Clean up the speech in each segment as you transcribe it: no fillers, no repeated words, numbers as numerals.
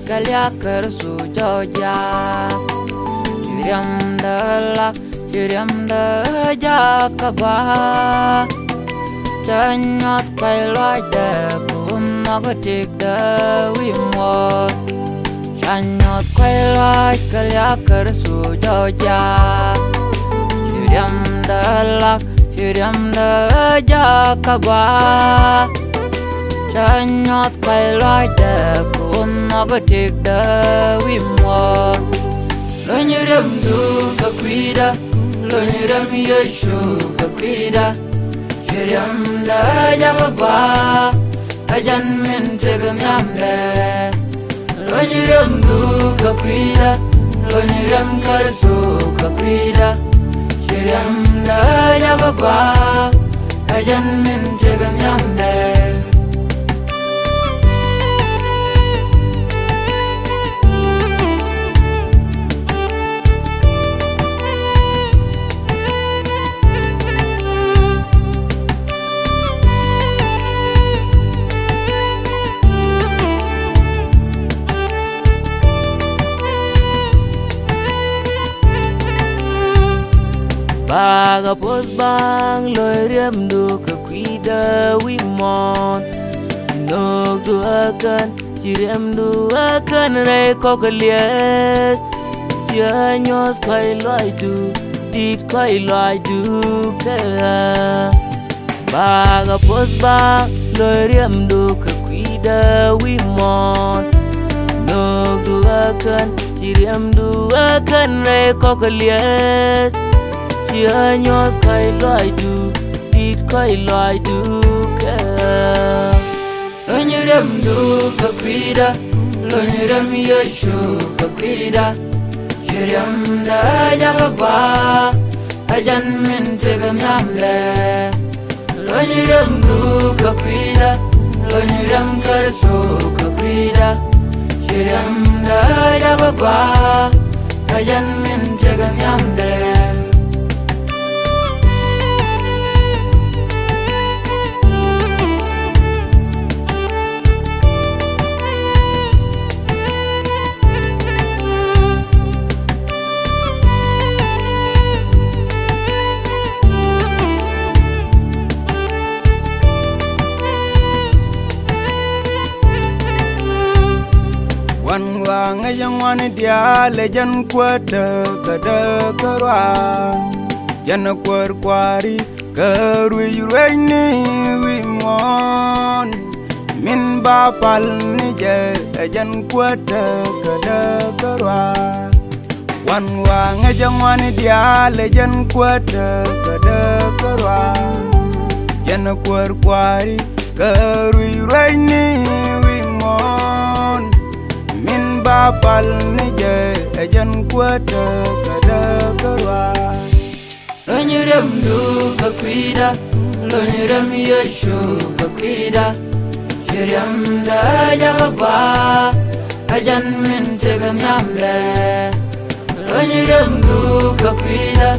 Kalia kersu joja Jiriam delak Jiriam deja kagwa Chanyot kailoi de kumagotik de wimwot Chanyot kailoi kalia kersu joja Jiriam delak Jiriam deja kagwa Chanyot kailoi de kumagotik de wimwot Lo nyirem du kakwida Lo nyirem yeshu kakwida Shirem da jagwa Ajan min tegam yamde Lo nyirem du kakwida Lo nyirem karsu kakwida Shirem da jagwa Ajan min tegam yamde Baga pos bang loi rem du ka kwida wimon Sinok du akan Sirem du akan rei kokaliet Sianyos kai loi du Dit kai loi du ka Baga pos bang loi rem du ka kwida wimon Sinok du akan Sirem du akan rei kokaliet Sianyos kai loi du Dit kai loi du ka Lo nyirem du kakwida Lo nyirem yeshu kakwida Shirem da jagwa Ajan min tegam yamde Lo nyirem du kakwida Lo nyirem karsu kakwida Shirem da jagwa Ajan min tegam yamde Wan wang yang wan dia lejan kuada kada karwa Jana kuar kuari karui reini wimon Min bapal ni je lejan kuada kada karwa Wan wang yang wan dia lejan kuada kada karwa Jana kuar kuari karui reini wimon Bapal ni je ajan kuada kada karwa Lo nyirem du kakwida Lo nyirem yeshu kakwida Shirem da jagwa Ajan min tegam yamde Lo nyirem du kakwida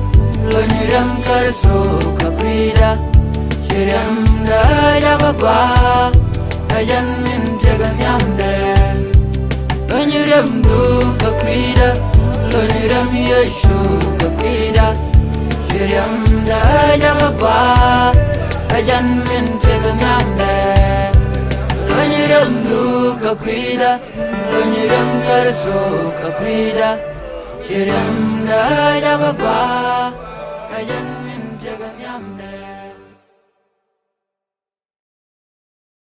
Lo nyirem karsu kakwida Shirem da jagwa Ajan min tegam yamde Lo nyirem du kakwida Lo nyirem yeshu kakwida Shirem da jagwa Ajan min tegam yamde Lo nyirem du kakwida Lo nyirem karsu kakwida Shirem da jagwa Ajan